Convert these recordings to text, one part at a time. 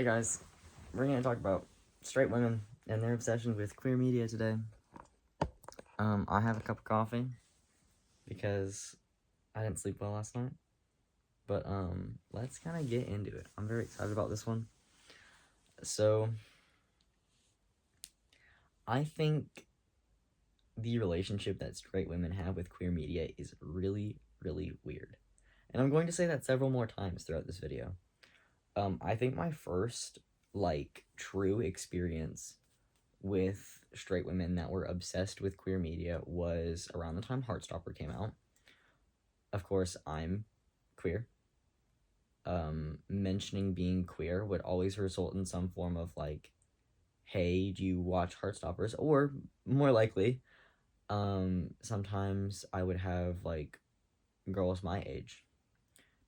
Hey guys, we're gonna talk about straight women and their obsession with queer media today. I have a cup of coffee because I didn't sleep well last night. But let's kind of get into it. I'm very excited about this one. So, I think the relationship that straight women have with queer media is really, really weird. And I'm going to say that several more times throughout this video. I think my first, true experience with straight women that were obsessed with queer media was around the time Heartstopper came out. Of course, I'm queer. Mentioning being queer would always result in some form of hey, do you watch Heartstoppers? Or more likely, sometimes I would have girls my age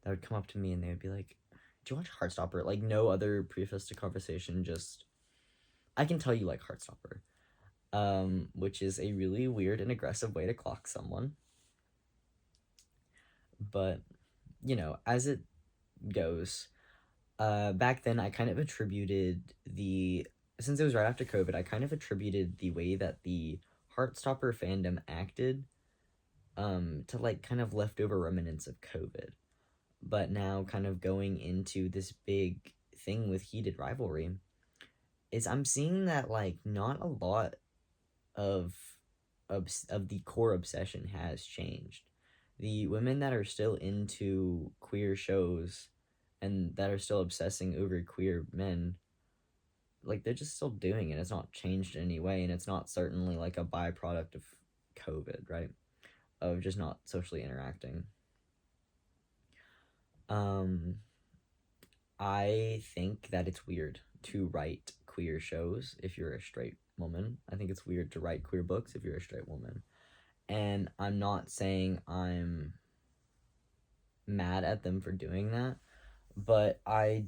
that would come up to me and they would be like, do you watch Heartstopper? Like, no other preface to conversation, just I can tell you like Heartstopper. Which is a really weird and aggressive way to clock someone. But, as it goes, back then I kind of attributed since it was right after COVID, I kind of attributed the way that the Heartstopper fandom acted, to kind of leftover remnants of COVID. But now kind of going into this big thing with heated rivalry, is I'm seeing that not a lot of the core obsession has changed. The women that are still into queer shows and that are still obsessing over queer men, they're just still doing it. It's not changed in any way, and it's not certainly a byproduct of COVID, right? Of just not socially interacting. I think that it's weird to write queer shows if you're a straight woman. I think it's weird to write queer books if you're a straight woman. And I'm not saying I'm mad at them for doing that, but I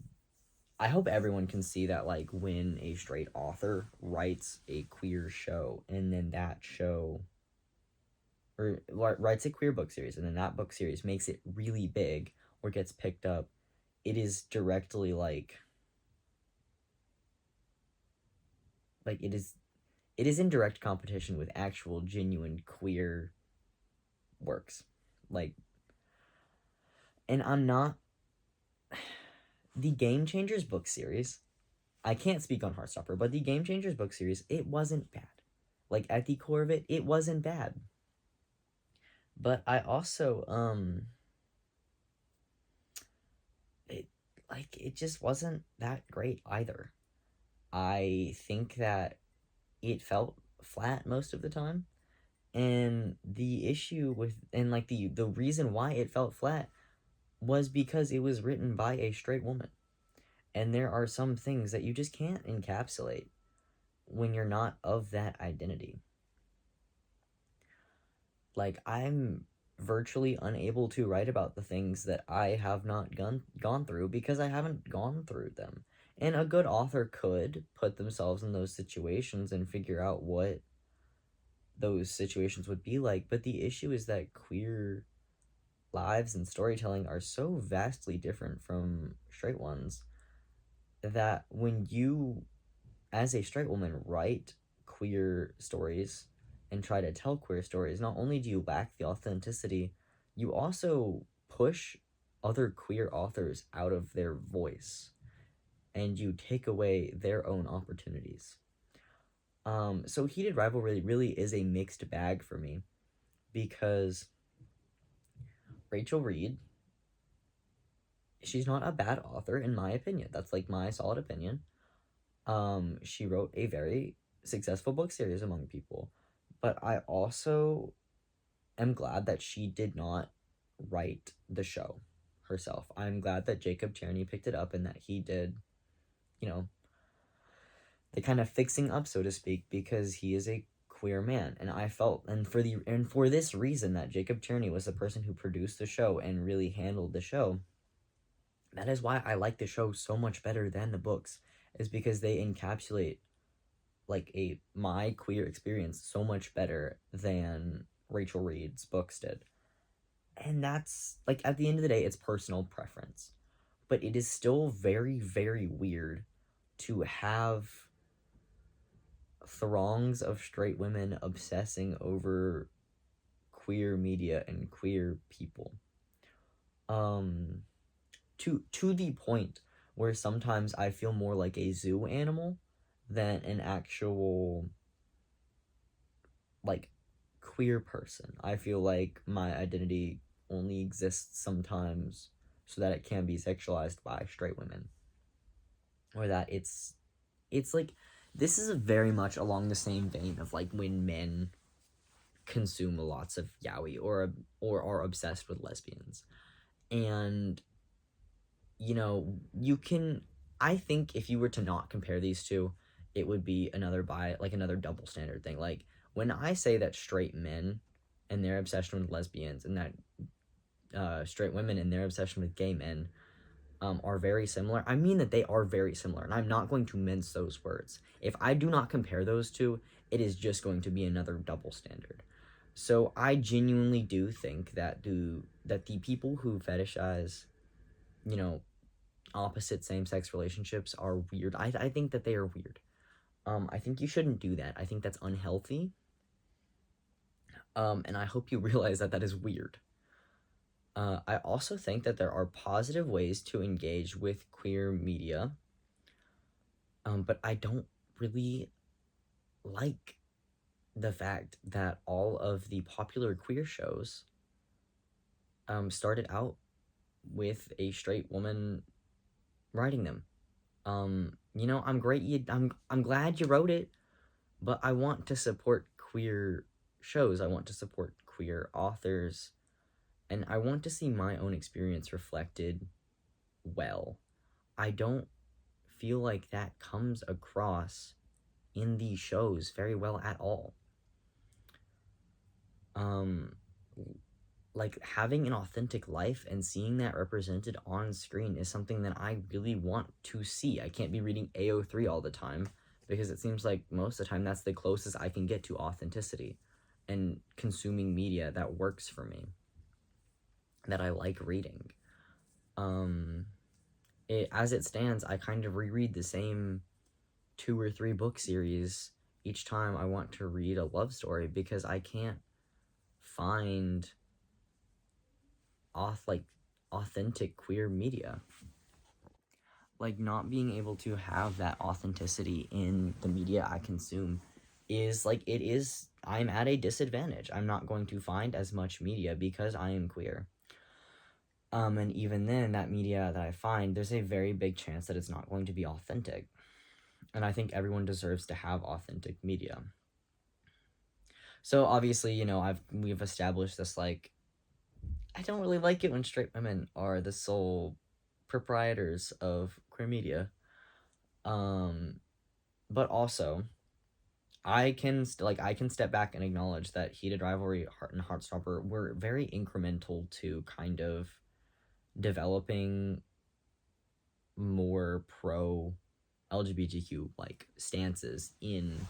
hope everyone can see that when a straight author writes a queer show and then that show or writes a queer book series and then that book series makes it really big or gets picked up, it is directly it is in direct competition with actual genuine queer works. And I'm not the Game Changers book series. I can't speak on Heartstopper, but the Game Changers book series, it wasn't bad. At the core of it, it wasn't bad. But I also it just wasn't that great either. I think that it felt flat most of the time. And the issue with the reason why it felt flat was because it was written by a straight woman. And there are some things that you just can't encapsulate when you're not of that identity. I'm virtually unable to write about the things that I have not gone through because I haven't gone through them. And a good author could put themselves in those situations and figure out what those situations would be like. But the issue is that queer lives and storytelling are so vastly different from straight ones that when you, as a straight woman, write queer stories and try to tell queer stories, not only do you lack the authenticity, you also push other queer authors out of their voice and you take away their own opportunities. So Heated Rivalry really is a mixed bag for me because Rachel Reed, she's not a bad author in my opinion. That's my solid opinion. She wrote a very successful book series among people, but I also am glad that she did not write the show herself. I'm glad that Jacob Tierney picked it up and that he did, the kind of fixing up, so to speak, because he is a queer man. And I felt, and for this reason, that Jacob Tierney was the person who produced the show and really handled the show. That is why I like the show so much better than the books, is because they encapsulate my queer experience so much better than Rachel Reed's books did. And that's at the end of the day, it's personal preference. But it is still very, very weird to have throngs of straight women obsessing over queer media and queer people. To the point where sometimes I feel more like a zoo animal than an actual, like, queer person. I feel like my identity only exists sometimes so that it can be sexualized by straight women. Or that it's like, this is very much along the same vein of like when men consume lots of yaoi or are obsessed with lesbians. And you can, I think if you were to not compare these two, it would be another double standard thing. Like when I say that straight men and their obsession with lesbians, and that straight women and their obsession with gay men are very similar, I mean that they are very similar, and I'm not going to mince those words. If I do not compare those two, it is just going to be another double standard. So I genuinely do think that the people who fetishize, you know, opposite same-sex relationships are weird. I think that they are weird. I think you shouldn't do that. I think that's unhealthy. And I hope you realize that that is weird. I also think that there are positive ways to engage with queer media, but I don't really like the fact that all of the popular queer shows started out with a straight woman writing them. I'm glad you wrote it, but I want to support queer shows. I want to support queer authors, and I want to see my own experience reflected well. I don't feel like that comes across in these shows very well at all. Like having an authentic life and seeing that represented on screen is something that I really want to see. I can't be reading AO3 all the time because it seems like most of the time that's the closest I can get to authenticity and consuming media that works for me, that I like reading. As it stands, I kind of reread the same 2 or 3 book series each time I want to read a love story because I can't find authentic queer media. Like, not being able to have that authenticity in the media I consume is like, I'm at a disadvantage. I'm not going to find as much media because I am queer. And even then, that media that I find, there's a very big chance that it's not going to be authentic. And I think everyone deserves to have authentic media. So obviously, we've established this, like, I don't really like it when straight women are the sole proprietors of queer media. But also, I can step back and acknowledge that Heated Rivalry and Heartstopper were very incremental to kind of developing more pro LGBTQ like stances in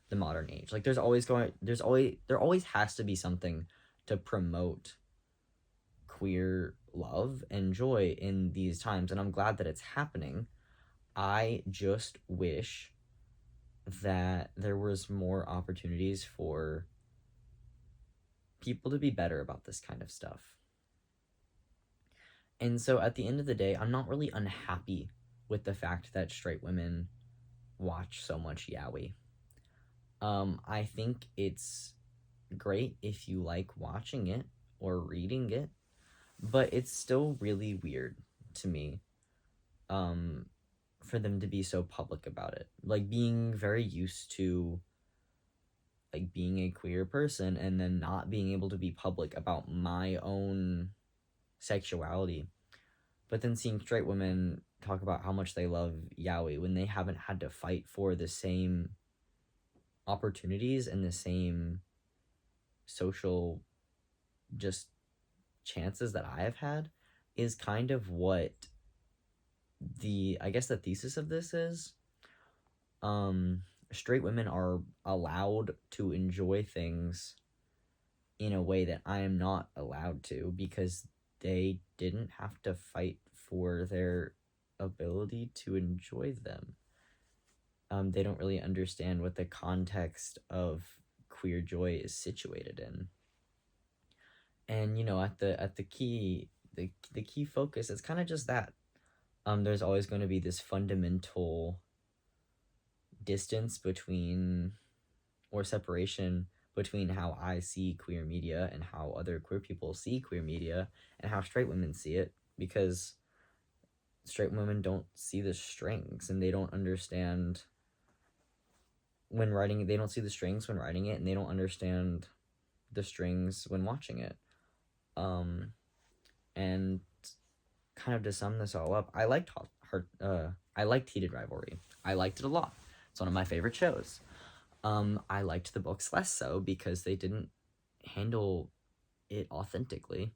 the modern age. Like there always has to be something to promote queer love and joy in these times, and I'm glad that it's happening. I just wish that there was more opportunities for people to be better about this kind of stuff. And so at the end of the day, I'm not really unhappy with the fact that straight women watch so much yaoi. I think it's great if you like watching it or reading it, but it's still really weird to me for them to be so public about it. Like being very used to like being a queer person and then not being able to be public about my own sexuality, but then seeing straight women talk about how much they love yaoi when they haven't had to fight for the same opportunities and the same social just chances that I have had is kind of what the thesis of this is. Straight women are allowed to enjoy things in a way that I am not allowed to because they didn't have to fight for their ability to enjoy them. they don't really understand what the context of queer joy is situated in. And at the key focus, it's kind of just that. There's always going to be this fundamental distance between, or separation between, how I see queer media and how other queer people see queer media, and how straight women see it, because straight women don't see the strings, and they don't understand when writing it. They don't see the strings when writing it, and they don't understand the strings when watching it. And kind of to sum this all up, I liked Heated Rivalry. I liked it a lot. It's one of my favorite shows. I liked the books less so because they didn't handle it authentically.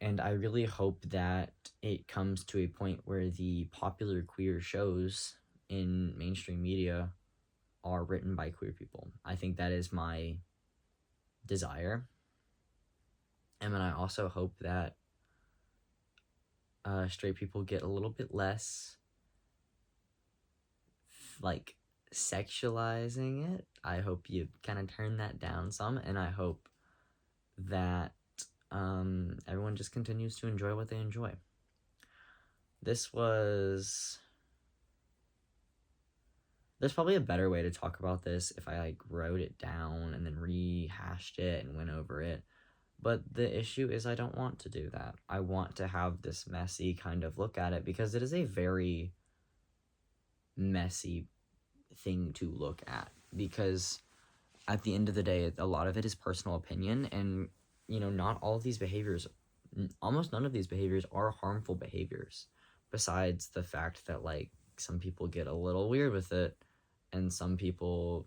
And I really hope that it comes to a point where the popular queer shows in mainstream media are written by queer people. I think that is my desire. And then I also hope that straight people get a little bit less like sexualizing it. I hope you kind of turn that down some, and I hope that everyone just continues to enjoy what they enjoy. There's probably a better way to talk about this if I like wrote it down and then rehashed it and went over it. But the issue is I don't want to do that. I want to have this messy kind of look at it because it is a very messy thing to look at, because at the end of the day, a lot of it is personal opinion, and not all of these behaviors, almost none of these behaviors are harmful behaviors, besides the fact that like some people get a little weird with it, and some people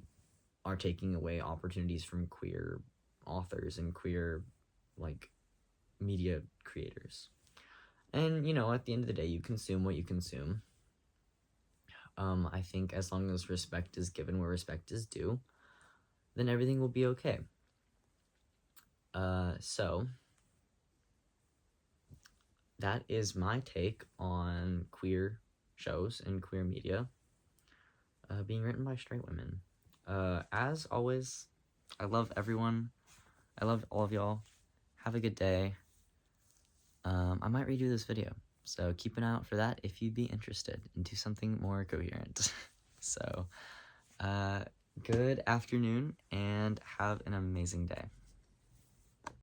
are taking away opportunities from queer authors and queer like media creators. And at the end of the day, you consume what you consume. I think as long as respect is given where respect is due, then everything will be okay. So that is my take on queer shows and queer media being written by straight women. As always, I love everyone. I love all of y'all. Have a good day. I might redo this video, so keep an eye out for that if you'd be interested into something more coherent. So, good afternoon, and have an amazing day.